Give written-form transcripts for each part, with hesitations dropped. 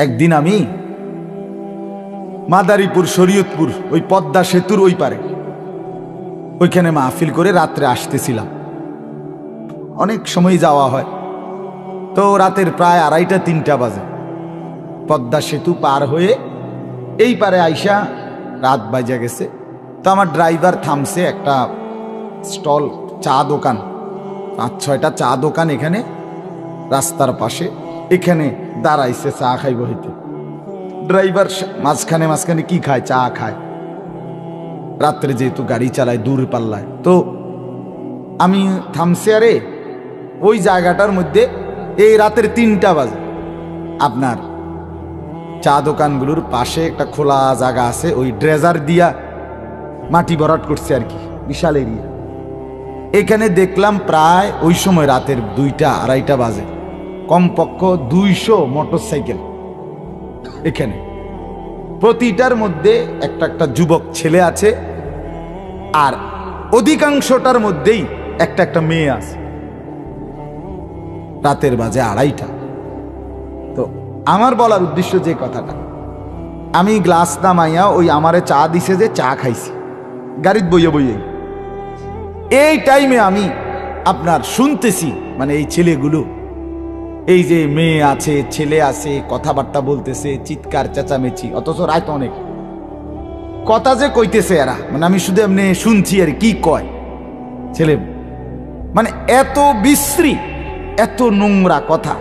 একদিন আমি মাদারীপুর শরীয়তপুর ওই পদ্মা সেতুর ওই পারে ওইখানে মাহফিল করে রাত্রে আসতেছিলাম। অনেক সময় যাওয়া হয়, তো রাতের প্রায় 2:30-3টা বাজে। পদ্মা সেতু পার হয়ে এই পারে আইসা রাত বাজে গেছে। তো আমার ড্রাইভার থামছে একটা স্টল, চা দোকান, 5-6টা চা দোকান এখানে রাস্তার পাশে, এখানে দাঁড়াইছে চা খাইব হইতে। ড্রাইভার মাঝখানে মাঝখানে কি খায়? চা খায়। রাত্রে যেহেতু গাড়ি চালায় দূর পাল্লায়, তো আমি থামছি। আরে ওই জায়গাটার মধ্যে এই রাতের 3টা বাজে আপনার চা দোকানগুলোর পাশে একটা খোলা জায়গা আছে, ওই ড্রেজার দিয়া মাটি ভরাট করছে আর কি, বিশাল এরিয়া। এখানে দেখলাম প্রায় ওই সময় রাতের 2টা-2:30 বাজে, কমপক্ষ 200 মোটরসাইকেল এখানে। প্রতিটার মধ্যে একটা একটা যুবক ছেলে আছে, আর অধিকাংশটার মধ্যেই একটা একটা মেয়ে আছে। রাতের বাজে 2:30। তো আমার বলার উদ্দেশ্য যে কথাটা, আমি গ্লাস নামাইয়া ওই আমারে চা দিছে যে চা খাইছি গাড়িত বইয়ে বইয়ে। এই টাইমে আমি আপনার শুনতেছি মানে এই ছেলেগুলো, এই যে মেয়ে আছে ছেলে আছে, কথাবার্তা বলতেছে, চিৎকার চেঁচামেচি, অথচ রাত অনেক। কথা যে কইতেছে এরা, মানে আমি শুধু এমনি শুনছি আর কি কয় ছেলে, মানে এত বিশ্রী, এত নোংরা কথা।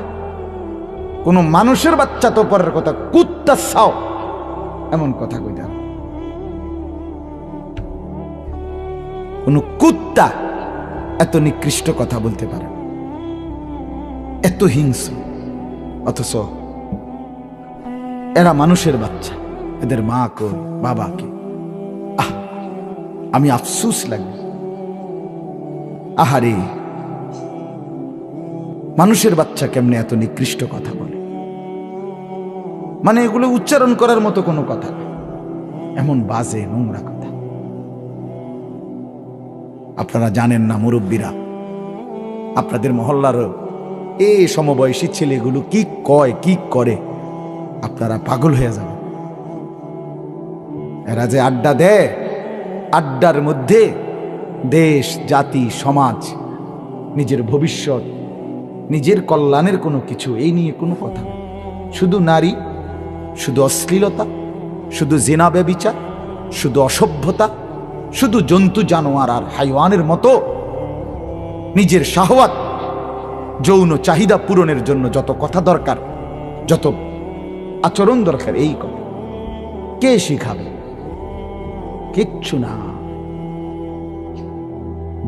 কোনো মানুষের বাচ্চা তো পরের কথা, কুত্তা ছাও এমন কথা কইতে। কোন কুত্তা এত নিকৃষ্ট কথা বলতে পারে, এত হিংস্র, অথচ এরা মানুষের বাচ্চা, এদের মা কই বাবা কে? আমি আফসোস লাগে। আহারে, মানুষের বাচ্চা কেমনে এত নিকৃষ্ট কথা বলে, মানে এগুলো উচ্চারণ করার মতো কোনো কথা না, এমন বাজে নোংরা কথা। আপনারা জানেন না মুরব্বীরা, আপনাদের মহল্লার এই সমবয়সী ছেলেগুলো কি কয় কি করে, আপনারা পাগল হয়ে যাবেন। এরা যে আড্ডা দেয়, আড্ডার মধ্যে দেশ, জাতি, সমাজ, নিজের ভবিষ্যৎ, নিজের কল্যাণের কোনো কিছু এই নিয়ে কোনো কথা নেই। শুধু নারী, শুধু অশ্লীলতা, শুধু জিনা ব্যভিচার, শুধু অসভ্যতা, শুধু জন্তু জানোয়ার আর হাইওয়ানের মতো নিজের শাহওয়াত, যৌন চাহিদা পূরণের জন্য যত কথা দরকার, যত আচরণ দরকার, এই কথা কে শিখাবে? কিচ্ছু না।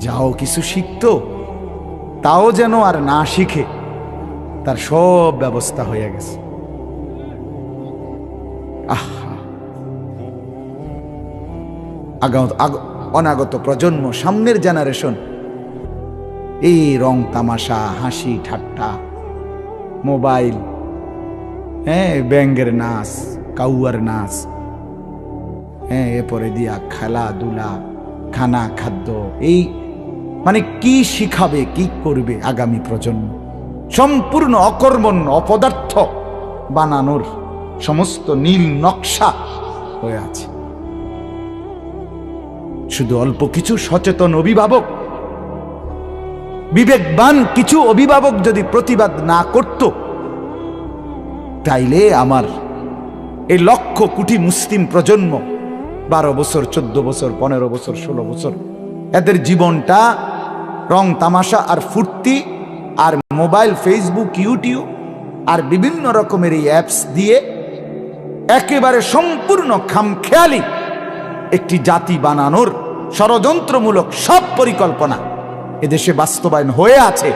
যাও কিছু শিখতো, তাও যেন আর না শিখে, তার সব ব্যবস্থা হয়ে গেছে। অনাগত প্রজন্ম, সামনের জেনারেশন এই রং তামাশা, হাসি ঠাট্টা, মোবাইল, ব্যাঙ্গের নাচ, কাউয়ার নাচ, এরপরে দিয়া খেলাধুলা, খানা খাদ্য, এই মানে কি শিখাবে, কি করবে আগামী প্রজন্ম? সম্পূর্ণ অকর্মণ্য, অপদার্থ বানানোর সমস্ত নীল নকশা হয়ে আছে। শুধু অল্প কিছু সচেতন অভিভাবক, বিবেকবান কিছু অভিভাবক যদি প্রতিবাদ না করত, তাইলে আমার এই লক্ষ কোটি মুসলিম প্রজন্ম, 12 বছর, 14 বছর, 15 বছর, 16 বছর, এদের জীবনটা রং তামাশা আর ফুর্তি আর মোবাইল, ফেসবুক, ইউটিউব আর বিভিন্ন রকমের এই অ্যাপস দিয়ে একেবারে সম্পূর্ণ খামখেয়ালি একটি জাতি বানানোর ষড়যন্ত্রমূলক সব পরিকল্পনা এদেশে বাস্তবায়ন হয়ে আছে,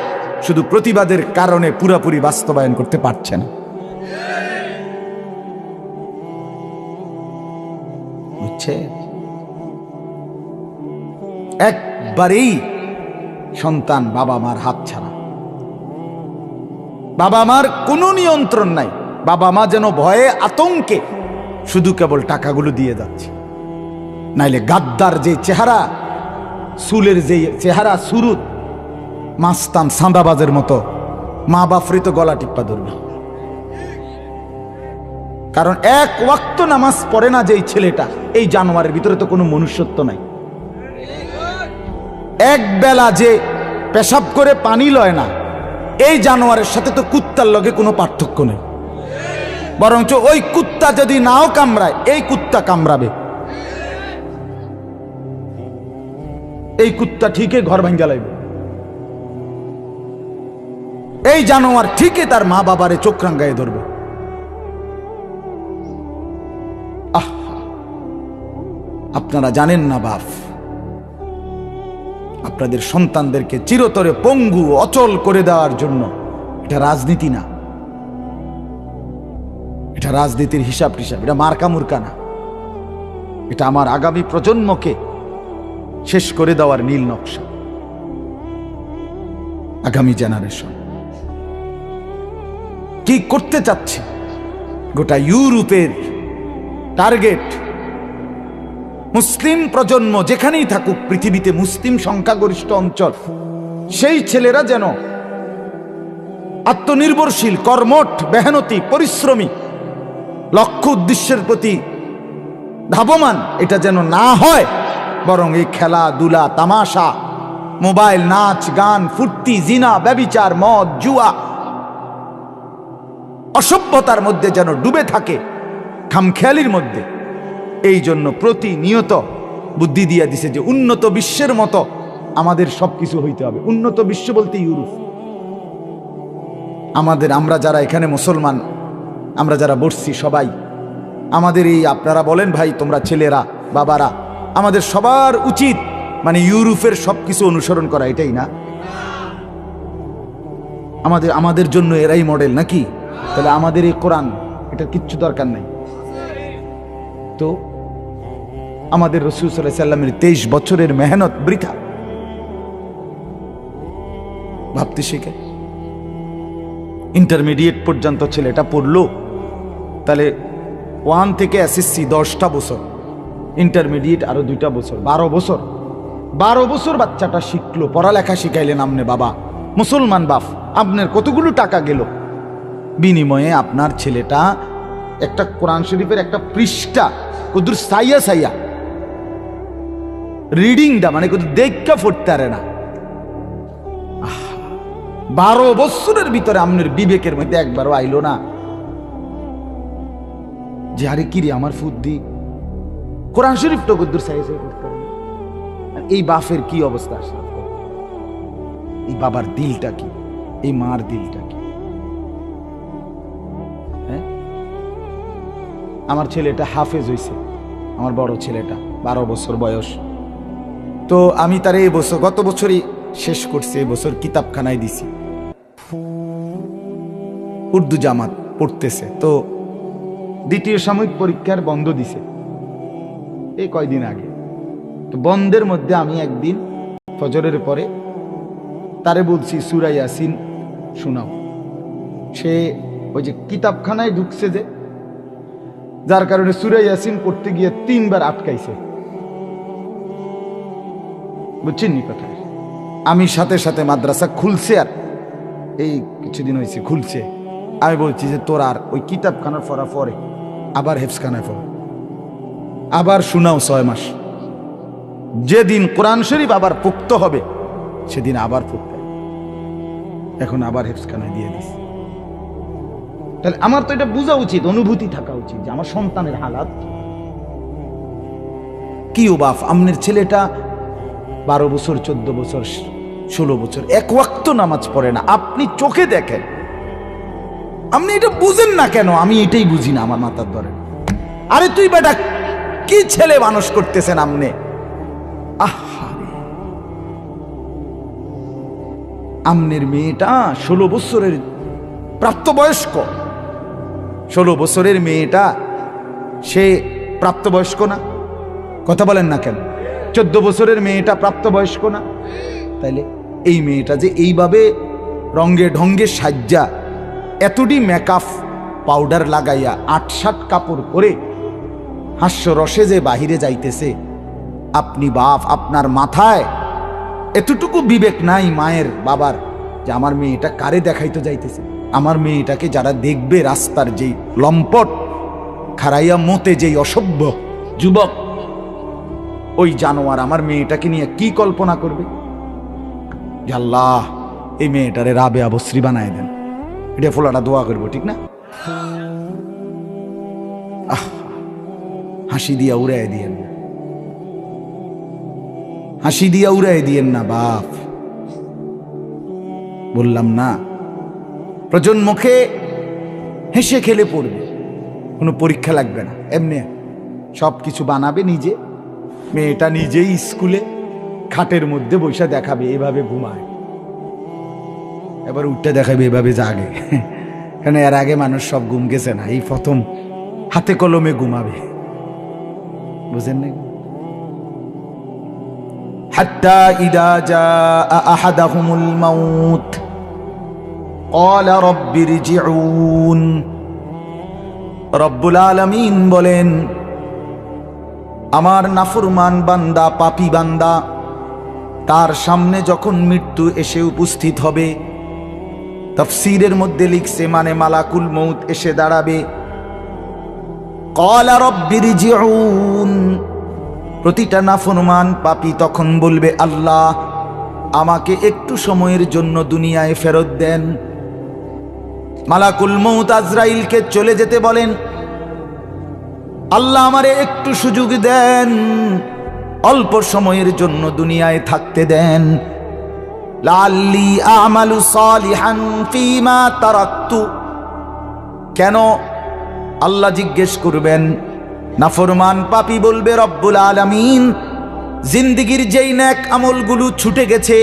শুধু প্রতিবাদের কারণে পুরোপুরি বাস্তবায়ন করতে পারছে না। বুঝছে? একবারেই সন্তান বাবা মার হাত ছাড়া, বাবা মার কোনো নিয়ন্ত্রণ নাই। বাবা মা যেন ভয়ে আতঙ্কে শুধু কেবল টাকাগুলো দিয়ে যাচ্ছে, নাইলে গাদ্দার যে চেহারা, চুলের যে চেহারা, সুরুত, মাস্তান সাঁদাবাজের মতো মা বাপরে তো গলা টিপ্পা ধরবে। কারণ এক ওয়াক্ত নামাজ পড়ে না যেই ছেলেটা, এই জানোয়ারের ভিতরে তো কোনো মনুষ্যত্ব নাই। এক বেলা যে পেশাব করে পানি লয় না, এই জানোয়ারের সাথে তো কুত্তার লগে কোনো পার্থক্য নেই। বরঞ্চ ওই কুত্তা যদি নাও কামড়ায়, এই কুত্তা কামড়াবে। এই কুত্তা ঠিকই ঘর ভাঙ্গা লাগবে, এই জানোয়ার ঠিকই তার মা বাবারে চোখ রাঙ্গায় ধরবে। আপনারা জানেন না বাপ, আপনাদের সন্তানদেরকে চিরতরে পঙ্গু অচল করে দেওয়ার জন্য এটা রাজনীতি না, এটা রাজনীতির হিসাব টিসাব, এটা মার্কা মুর্কা না, এটা আমার আগামী প্রজন্মকে শেষ করে দেওয়ার নীল নকশা। আগামী জেনারেশন কি করতে চাচ্ছে, গোটা ইউরোপের টার্গেট মুসলিম প্রজন্ম যেখানেই থাকুক পৃথিবীতে, মুসলিম সংখ্যাগরিষ্ঠ অঞ্চল, সেই ছেলেরা যেন আত্মনির্ভরশীল, কর্মঠ, মেহনতি, পরিশ্রমী, লক্ষ্য উদ্দেশ্যের প্রতি ধাবমান এটা যেন না হয়, বরং এই খেলাধুলা, তামাশা, মোবাইল, নাচ গান, ফুর্তি, জিনা, ব্যভিচার, মদ, জুয়া, অসভ্যতার মধ্যে যেন ডুবে থাকে, খামখেয়ালির মধ্যে। এই জন্য প্রতিনিয়ত বুদ্ধি দিয়ে দিছে যে উন্নত বিশ্বের মতো আমাদের সবকিছু হইতে হবে। উন্নত বিশ্ব বলতে ইউরোপ। আমরা যারা এখানে মুসলমান, আমরা যারা বসছি সবাই, আমাদের এই, আপনারা বলেন ভাই তোমরা ছেলেরা, বাবারা, আমাদের সবার উচিত মানে ইউরোপের সবকিছু অনুসরণ করা, এটাই না? আমাদের জন্য এরাই মডেল নাকি? তাহলে আমাদের এই কোরআন, এটা কিচ্ছু দরকার নাই। তো আমাদের রাসূল সাল্লাল্লাহু আলাইহি সাল্লামের 23 বছরের মেহনত বৃথা। ভাবতে শিখে ইন্টারমিডিয়েট পর্যন্ত ছেলেটা পড়লো, তাহলে 1 থেকে এসএসসি 10টা বছর, ইন্টারমিডিয়েট আরো 2টা বছর, 12 বছর বাচ্চাটা শিখলো, পড়ালেখা শিখাইলেন আপনি বাবা, মুসলমান বাপ, আপনার কতগুলো টাকা গেল। বিনিময়ে আপনার ছেলেটা একটা কোরআন শরীফের একটা পৃষ্ঠা কদুর সাইয়া রিডিংটা মানে কত দেখা পড়তে পারে না। 12 বছরের ভিতরে আপনার বিবেকের মধ্যে একবারও আইলো না যে আরে কিরে আমার ফুদ্দি কোরআন শরীফটা কদ্দুর সাইয়া পড়তে পারে না? এই বাপের কি অবস্থা আসলে, এই বাবার দিলটা কি, এই মার দিলটা কি? হ্যাঁ, আমার ছেলেটা হাফেজ হইছে, আমার বড় ছেলেটা 12 বছর বয়স। তো আমি তার এই বছর, গত বছরই শেষ করছি, এই বছর কিতাবখানায় দিছি, উর্দু জামাত পড়তেছে। তো দ্বিতীয় সাময়িক পরীক্ষার বন্ধ দিছে এই কয়দিন আগে। তো বন্ধের মধ্যে আমি একদিন ফজরের পরে তারে বলছি সূরা ইয়াসিন শোনাও। সে ওই যে কিতাবখানায় ঢুকছে যে, যার কারণে সূরা ইয়াসিন পড়তে গিয়ে 3 বার আটকাইছে, বুঝছেন নি কথা? আমি সাথে সাথে মাদ্রাসা খুলছে, আর এই কিছুদিন হয়েছে খুলছে, আমি বলছি যে তোর আর ওই কিতাবখানার পড়া পরে আবার হেফজখানায় পড়ো, আবার শোনাও 6 মাস। যেদিন কোরআন শরীফ আবার পুক্ত হবে সেদিন আবার পড়তে, এখন আবার হেফজখানায় দিয়ে দিস। তাহলে আমার তো এটা বোঝা উচিত, অনুভূতি থাকা উচিত যে আমার সন্তানের হালাত কি। ও বাপ, আমনের ছেলেটা 12 বছর, 14 বছর, 16 বছর, এক ওয়াক্ত নামাজ পড়ে না। আপনি চোখে দেখেন, আপনি এটা বুঝেন না কেন? আমি এটাই বুঝি না, আমার মাথার ধরে। আরে তুই বেটা কি ছেলে মানুষ করতেছেন আপনি? আমনের মেয়েটা 16 বছরের প্রাপ্তবয়স্ক, 16 বছরের মেয়েটা সে প্রাপ্তবয়স্ক না? কথা বলেন না কেন? 14 বছরের মেয়েটা প্রাপ্তবয়স্ক না? তাইলে এই মেয়েটা যে এইভাবে রঙ্গে ঢঙ্গে সাজ্জা, এতটি মেকআপ পাউডার লাগাইয়া 8-7 কাপড় করে হাস্যরসে যে বাহিরে যাইতেছে, আপনি বাপ, আপনার মাথায় এতটুকু বিবেক নাই মায়ের বাবার যে আমার মেয়েটা কারে দেখাইতে যাইতেছে? আমার মেয়েটাকে যারা দেখবে, রাস্তার যেই লম্পট খারাইয়া মতে যেই অসভ্য যুবক, ওই জানোয়ার আমার মেয়েটাকে নিয়ে কি কল্পনা করবে যে আল্লাহ এই মেয়েটারে রাবে আবশ্রী বানায় দেন। এটা ফোলাটা দোয়া করবো, ঠিক না? হাসি দিয়া উড়াই দিয়েন না, হাসি দিয়া উড়াই দিয়েন না বাপ। বললাম না, প্রজন্মকে হেসে খেলে পড়বে, কোনো পরীক্ষা লাগবে না, এমনি সব কিছু বানাবে নিজে। মেয়েটা নিজেই স্কুলে খাটের মধ্যে বসে দেখাবে এভাবে ঘুমায়, এবার উঠতে দেখাবে এভাবে জাগে। কারণ এর আগে মানুষ সব ঘুম গেছে না, এই প্রথম হাতে কলমে ঘুমাবে, বুঝেন না? হাত্তা ইদা জাআ আহাদাহুমুল মাউত ক্বালা রাব্বিরজিউন। রব্বুল আলামিন বলেন, আমার নাফরমান বান্দা, পাপী বান্দা, তার সামনে যখন মৃত্যু এসে উপস্থিত হবে, তাফসীরের মধ্যে লিখছে মানে মালাকুল মউত এসে দাঁড়াবে। ক্বালা রাব্বিরজিউন, প্রতিটা নাফরমান পাপী তখন বলবে, আল্লাহ আমাকে একটু সময়ের জন্য দুনিয়ায় ফেরত দেন। মালাকুল মউত আজরাইলকে চলে যেতে বলেন, আল্লাহ আমারে একটু সুযোগ দেন, অল্প সময়ের জন্য দুনিয়ায় থাকতে দেন। লাআল্লি আমালু সালিহান ফীমা তারাকতু। কেন? আল্লাহ জিজ্ঞেস করবেন, নাফরমান পাপী বলবে, রব্বুল আলামিন জিন্দেগীর যেই নেক আমলগুলো ছুটে গেছে,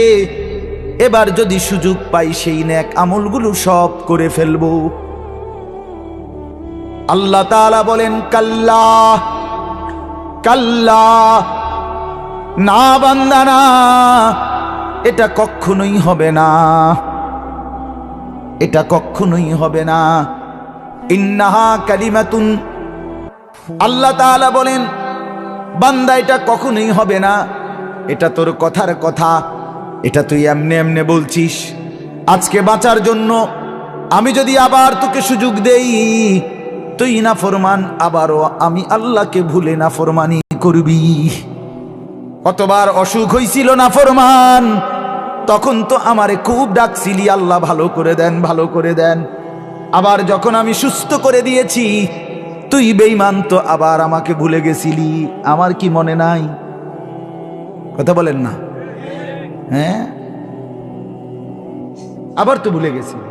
এবার যদি সুযোগ পাই সেই নেক আমলগুলো সব করে ফেলবো। আল্লাহ তাআলা বলেন, কাল্লা কাল্লা, না বান্দা না, এটা কখনোই হবে না, এটা কখনোই হবে না। ইন্নাহা কালিমাতুন, আল্লাহ তাআলা বলেন, বান্দা এটা কখনোই হবে না, এটা তোর কথার কথা, এটা তুই এমনে এমনে বলছিস। আজকে বাঁচার জন্য আমি যদি আবার তোকে সুযোগ দেই, তুই নাফরমান, আবারও আমি আল্লাহকে ভুলে নাফরমানি করবি। কতবার অসুখ হইছিল নাফরমান, তখন তো আমারে খুব ডাকছিলি, আল্লাহ ভালো করে দেন, ভালো করে দেন। আবার যখন আমি সুস্থ করে দিয়েছি, তুই বেঈমান, তো আবার আমাকে ভুলে গেছিলি, আমার কি মনে নাই? কথা বলেন না? হ্যাঁ, আবার তো ভুলে গেছিলি।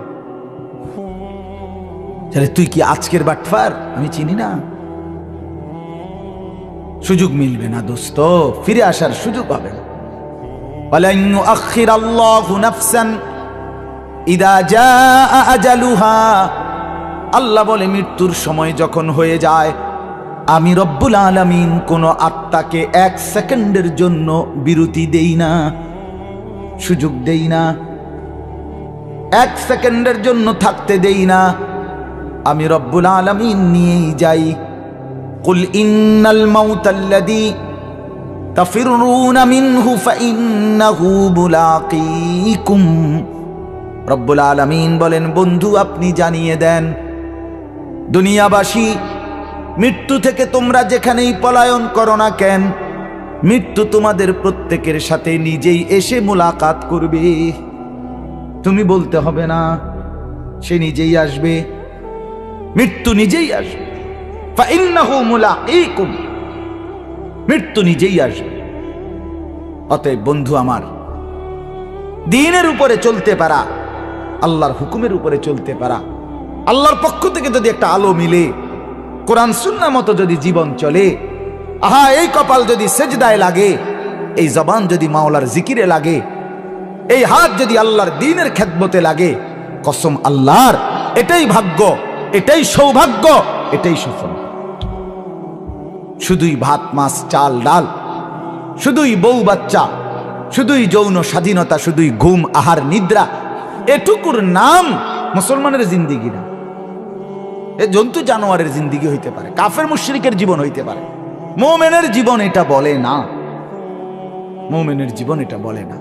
তাহলে তুই কি আজকের বাটফার? আমি চিনি না। সুযোগ মিলবে না দোস্ত, ফিরে আসার সুযোগ হবে না। ওয়ালান ইউআখিরাল্লাহু নাফসান ইদা জাআ আজালুহা। আল্লাহ বলে, মৃত্যুর সময় যখন হয়ে যায়, আমি রব্বুল আলামিন কোন আত্মাকে এক সেকেন্ডের জন্য বিরতি দেই না, সুযোগ দেই না, এক সেকেন্ডের জন্য থাকতে দেই না। আমি রব্বুল আলামিন নিয়েই যাই। কুল ইন্নাল মাউতাল্লাযী তাফিরুনা মিনহু ফাইন্নাহু মুলাকীকুম। রব্বুল আলামিন বলেন, বন্ধু আপনি জানিয়ে দেন, দুনিয়াবাসী, মৃত্যু থেকে তোমরা যেখানেই পলায়ন করো না কেন, মৃত্যু তোমাদের প্রত্যেকের সাথে নিজেই এসে মুলাকাত করবে। তুমি বলতে হবে না, সে নিজেই আসবে, মৃত্যু নিজেই আসবে। ফাইন্নাহু মুলাকীকুম, মৃত্যু নিজেই আসবে। অতএব বন্ধু আমার, দ্বীনের উপরে চলতে পারা, আল্লাহর হুকুমের উপরে চলতে পারা, আল্লাহর পক্ষ থেকে যদি একটা আলো মিলে, কোরআন সুন্নাহ মতো যদি জীবন চলে, আহা এই কপাল যদি সেজদায় লাগে, এই জবান যদি মাওলার জিকিরে লাগে, এই হাত যদি আল্লাহর দ্বীনের খেদমতে লাগে, কসম আল্লাহর, এটাই ভাগ্য, এটাই সৌভাগ্য, এটাই সফল। শুধুই ভাত মাছ চাল ডাল, শুধুই বউ বাচ্চা, শুধুই যৌন স্বাধীনতা, শুধুই ঘুম আহার নিদ্রা, এটুকুর নাম মুসলমানের জিন্দিগি না। এ জন্তু জানোয়ারের জিন্দিগি হইতে পারে, কাফের মুশরিকের জীবন হইতে পারে, মুমিনের জীবন এটা বলে না, মুমিনের জীবন এটা বলে না।